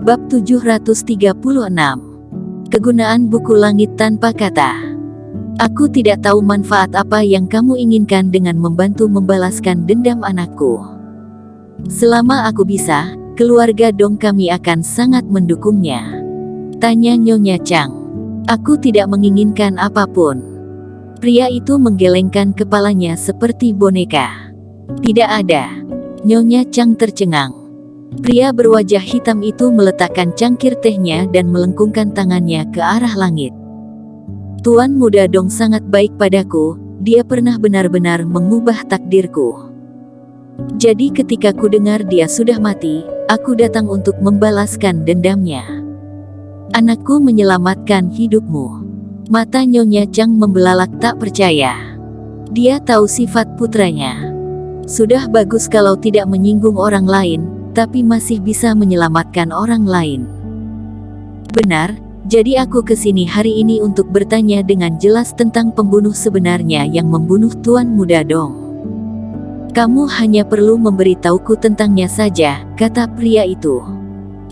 Bab 736. Kegunaan buku langit tanpa kata. Aku tidak tahu manfaat apa yang kamu inginkan dengan membantu membalaskan dendam anakku. Selama aku bisa, keluarga Dong kami akan sangat mendukungnya. Tanya Nyonya Chang. Aku tidak menginginkan apapun. Pria itu menggelengkan kepalanya seperti boneka. Tidak ada. Nyonya Chang tercengang. Pria berwajah hitam itu meletakkan cangkir tehnya dan melengkungkan tangannya ke arah langit. Tuan Muda Dong sangat baik padaku, dia pernah benar-benar mengubah takdirku. Jadi ketika ku dengar dia sudah mati, aku datang untuk membalaskan dendamnya. Anakku menyelamatkan hidupmu. Mata Nyonya Chang membelalak tak percaya. Dia tahu sifat putranya. Sudah bagus kalau tidak menyinggung orang lain, tapi masih bisa menyelamatkan orang lain. Benar, jadi aku kesini hari ini untuk bertanya dengan jelas tentang pembunuh sebenarnya yang membunuh Tuan Muda Dong. Kamu hanya perlu memberitahuku tentangnya saja, kata pria itu.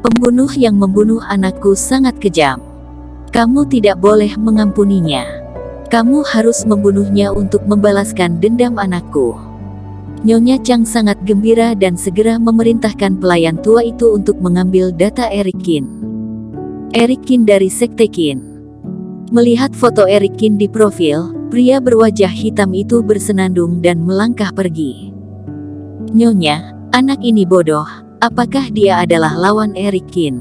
Pembunuh yang membunuh anakku sangat kejam. Kamu tidak boleh mengampuninya. Kamu harus membunuhnya untuk membalaskan dendam anakku. Nyonya Chang sangat gembira dan segera memerintahkan pelayan tua itu untuk mengambil data Eric Qin. Eric Qin dari Sekte Qin. Melihat foto Eric Qin di profil, pria berwajah hitam itu bersenandung dan melangkah pergi. Nyonya, anak ini bodoh, apakah dia adalah lawan Eric Qin?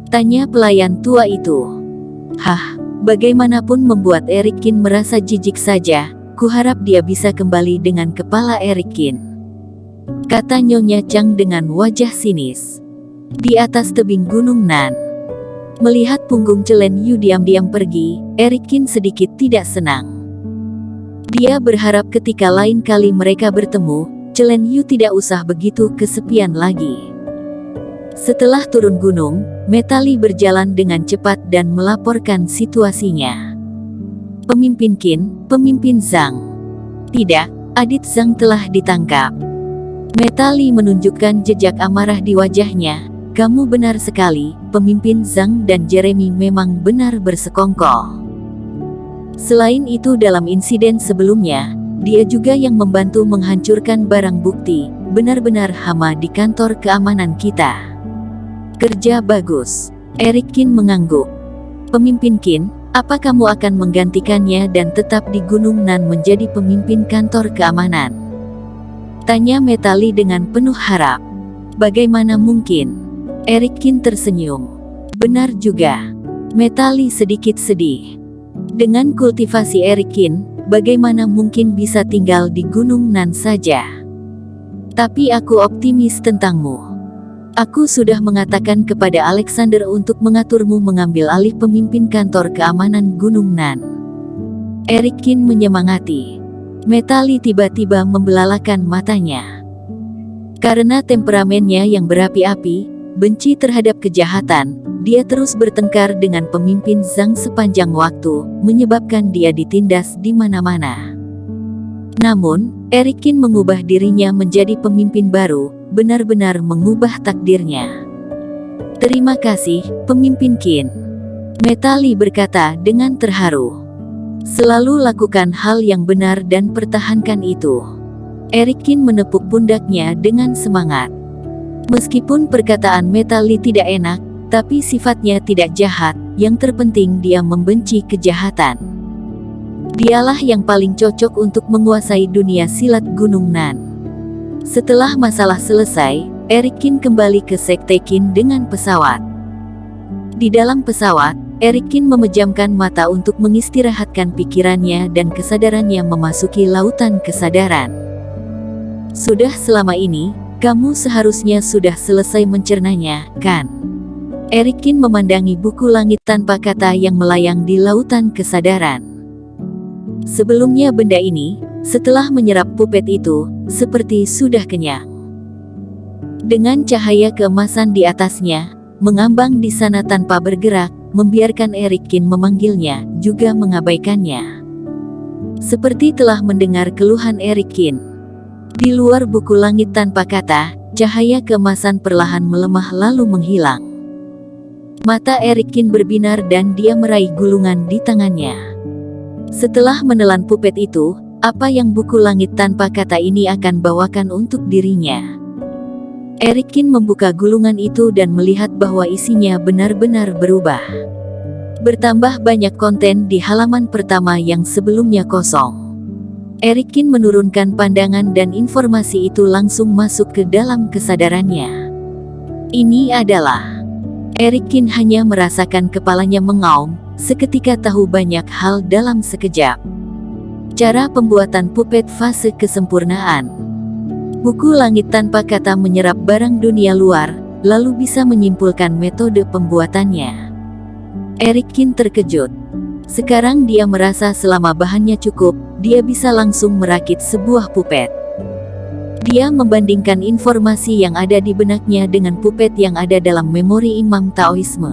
Tanya pelayan tua itu. Hah, bagaimanapun membuat Eric Qin merasa jijik saja. Kuharap dia bisa kembali dengan kepala Eric Qin, kata Nyonya Chang dengan wajah sinis. Di atas tebing Gunung Nan. Melihat punggung Chelen Yu diam-diam pergi, Eric Qin sedikit tidak senang. Dia berharap ketika lain kali mereka bertemu, Chelen Yu tidak usah begitu kesepian lagi. Setelah turun gunung, Metali berjalan dengan cepat dan melaporkan situasinya. Pemimpin Qin, pemimpin Zhang. Tidak, adik Zhang telah ditangkap. Metali menunjukkan jejak amarah di wajahnya. Kamu benar sekali, pemimpin Zhang dan Jeremy memang benar bersekongkol. Selain itu dalam insiden sebelumnya, dia juga yang membantu menghancurkan barang bukti, benar-benar hama di kantor keamanan kita. Kerja bagus. Eric Qin mengangguk. Pemimpin Qin, apa kamu akan menggantikannya dan tetap di Gunung Nan menjadi pemimpin kantor keamanan? Tanya Metali dengan penuh harap. Bagaimana mungkin? Eric Qin tersenyum. Benar juga. Metali sedikit sedih. Dengan kultivasi Eric Qin, bagaimana mungkin bisa tinggal di Gunung Nan saja? Tapi aku optimis tentangmu. Aku sudah mengatakan kepada Alexander untuk mengaturmu mengambil alih pemimpin kantor keamanan Gunung Nan. Eric Qin menyemangati. Metali tiba-tiba membelalakan matanya. Karena temperamennya yang berapi-api, benci terhadap kejahatan, dia terus bertengkar dengan pemimpin Zhang sepanjang waktu, menyebabkan dia ditindas di mana-mana. Namun, Eric Qin mengubah dirinya menjadi pemimpin baru, benar-benar mengubah takdirnya. Terima kasih, pemimpin Qin. Metali berkata dengan terharu. Selalu lakukan hal yang benar dan pertahankan itu. Eric Qin menepuk pundaknya dengan semangat. Meskipun perkataan Metali tidak enak, tapi sifatnya tidak jahat, yang terpenting dia membenci kejahatan. Dialah yang paling cocok untuk menguasai dunia silat Gunung Nan. Setelah masalah selesai, Eric Qin kembali ke Sekte Qin dengan pesawat. Di dalam pesawat, Eric Qin memejamkan mata untuk mengistirahatkan pikirannya dan kesadarannya memasuki lautan kesadaran. Sudah selama ini, kamu seharusnya sudah selesai mencernanya, kan? Eric Qin memandangi buku langit tanpa kata yang melayang di lautan kesadaran. Sebelumnya benda ini, setelah menyerap pupet itu, seperti sudah kenyang. Dengan cahaya keemasan di atasnya, mengambang di sana tanpa bergerak, membiarkan Eric Qin memanggilnya, juga mengabaikannya. Seperti telah mendengar keluhan Eric Qin. Di luar buku langit tanpa kata, cahaya keemasan perlahan melemah lalu menghilang. Mata Eric Kin berbinar dan dia meraih gulungan di tangannya. Setelah menelan pupet itu, apa yang buku langit tanpa kata ini akan bawakan untuk dirinya? Eric Kin membuka gulungan itu dan melihat bahwa isinya benar-benar berubah. Bertambah banyak konten di halaman pertama yang sebelumnya kosong. Eric Kin menurunkan pandangan dan informasi itu langsung masuk ke dalam kesadarannya. Ini adalah... Eric Kin hanya merasakan kepalanya mengaum, seketika tahu banyak hal dalam sekejap. Cara pembuatan pupet fase kesempurnaan. Buku langit tanpa kata menyerap barang dunia luar, lalu bisa menyimpulkan metode pembuatannya. Eric Kin terkejut. Sekarang dia merasa selama bahannya cukup, dia bisa langsung merakit sebuah pupet. Dia membandingkan informasi yang ada di benaknya dengan pupet yang ada dalam memori Imam Taoisme.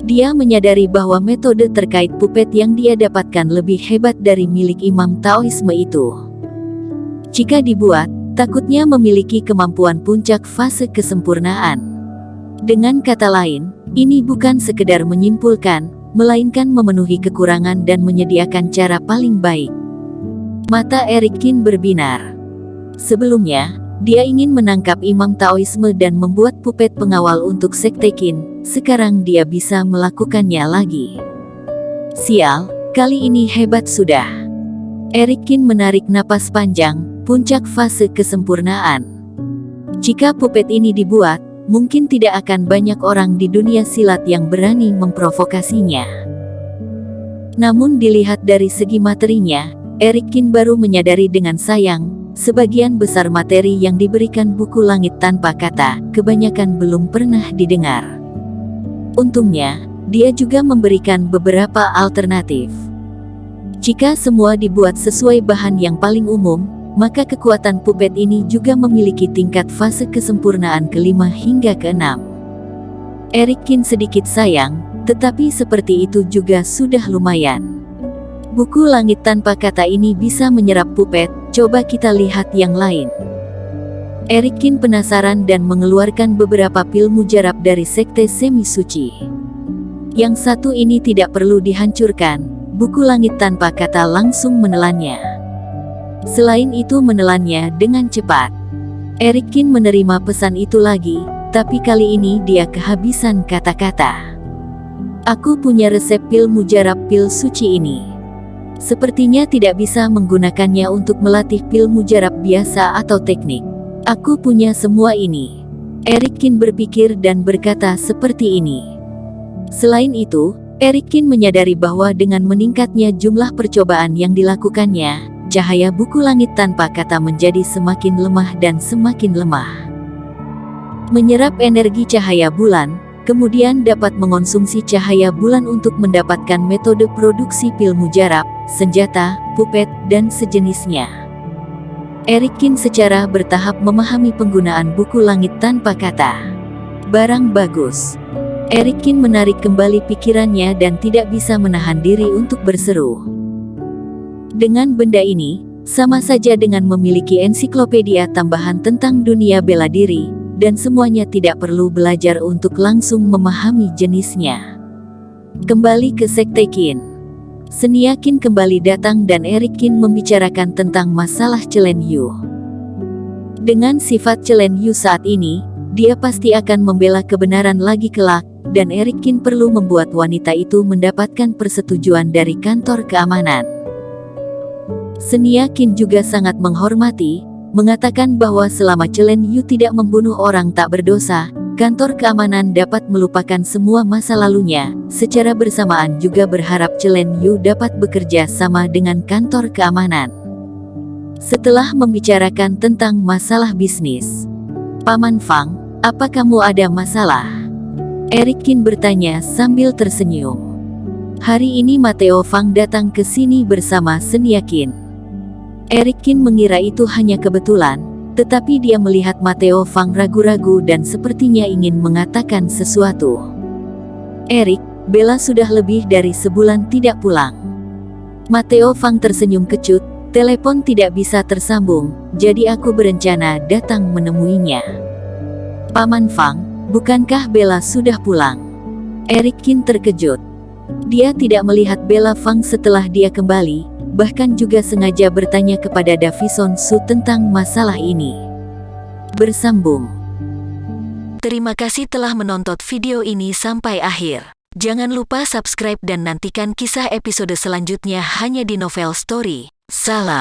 Dia menyadari bahwa metode terkait pupet yang dia dapatkan lebih hebat dari milik Imam Taoisme itu. Jika dibuat, takutnya memiliki kemampuan puncak fase kesempurnaan. Dengan kata lain, ini bukan sekedar menyimpulkan, melainkan memenuhi kekurangan dan menyediakan cara paling baik. Mata Eric Kin berbinar. Sebelumnya, dia ingin menangkap Imam Taoisme dan membuat pupet pengawal untuk sekte Qin. Sekarang dia bisa melakukannya lagi. Sial, kali ini hebat sudah. Eric Kin menarik napas panjang, puncak fase kesempurnaan. Jika pupet ini dibuat, mungkin tidak akan banyak orang di dunia silat yang berani memprovokasinya. Namun dilihat dari segi materinya, Eric Kin baru menyadari dengan sayang, sebagian besar materi yang diberikan buku langit tanpa kata, kebanyakan belum pernah didengar. Untungnya, dia juga memberikan beberapa alternatif. Jika semua dibuat sesuai bahan yang paling umum, maka kekuatan pupet ini juga memiliki tingkat fase kesempurnaan ke-5 hingga ke-6. Eric Kin sedikit sayang, tetapi seperti itu juga sudah lumayan. Buku langit tanpa kata ini bisa menyerap pupet, coba kita lihat yang lain. Eric Kin penasaran dan mengeluarkan beberapa pil mujarab dari sekte semi suci. Yang satu ini tidak perlu dihancurkan, buku langit tanpa kata langsung menelannya. Selain itu menelannya dengan cepat. Eric Kin menerima pesan itu lagi, tapi kali ini dia kehabisan kata-kata. Aku punya resep pil mujarab pil suci ini. Sepertinya tidak bisa menggunakannya untuk melatih pil mujarab biasa atau teknik. Aku punya semua ini. Eric Kin berpikir dan berkata seperti ini. Selain itu, Eric Kin menyadari bahwa dengan meningkatnya jumlah percobaan yang dilakukannya, cahaya buku langit tanpa kata menjadi semakin lemah dan semakin lemah. Menyerap energi cahaya bulan, kemudian dapat mengonsumsi cahaya bulan untuk mendapatkan metode produksi pil mujarab, senjata, pupet, dan sejenisnya. Eric Kin secara bertahap memahami penggunaan buku langit tanpa kata. Barang bagus. Eric Kin menarik kembali pikirannya dan tidak bisa menahan diri untuk berseru. Dengan benda ini, sama saja dengan memiliki ensiklopedia tambahan tentang dunia bela diri, dan semuanya tidak perlu belajar untuk langsung memahami jenisnya. Kembali ke sekte Qin. Senia Qin kembali datang dan Eric Kin membicarakan tentang masalah Chelen Yu. Dengan sifat Chelen Yu saat ini, dia pasti akan membela kebenaran lagi kelak, dan Eric Kin perlu membuat wanita itu mendapatkan persetujuan dari kantor keamanan. Senia Qin juga sangat menghormati, mengatakan bahwa selama Chelen Yu tidak membunuh orang tak berdosa, kantor keamanan dapat melupakan semua masa lalunya. Secara bersamaan juga berharap Chelen Yu dapat bekerja sama dengan kantor keamanan. Setelah membicarakan tentang masalah bisnis, Paman Fang, apa kamu ada masalah? Eric Kin bertanya sambil tersenyum. Hari ini Mateo Fang datang ke sini bersama Senia Qin. Eric Kin mengira itu hanya kebetulan, tetapi dia melihat Mateo Fang ragu-ragu dan sepertinya ingin mengatakan sesuatu. Eric, Bella sudah lebih dari sebulan tidak pulang. Mateo Fang tersenyum kecut, telepon tidak bisa tersambung, jadi aku berencana datang menemuinya. Paman Fang, bukankah Bella sudah pulang? Eric Kin terkejut. Dia tidak melihat Bella Fang setelah dia kembali, bahkan juga sengaja bertanya kepada Davison Su tentang masalah ini. Bersambung. Terima kasih telah menonton video ini sampai akhir. Jangan lupa subscribe dan nantikan kisah episode selanjutnya hanya di Novel Story. Salam.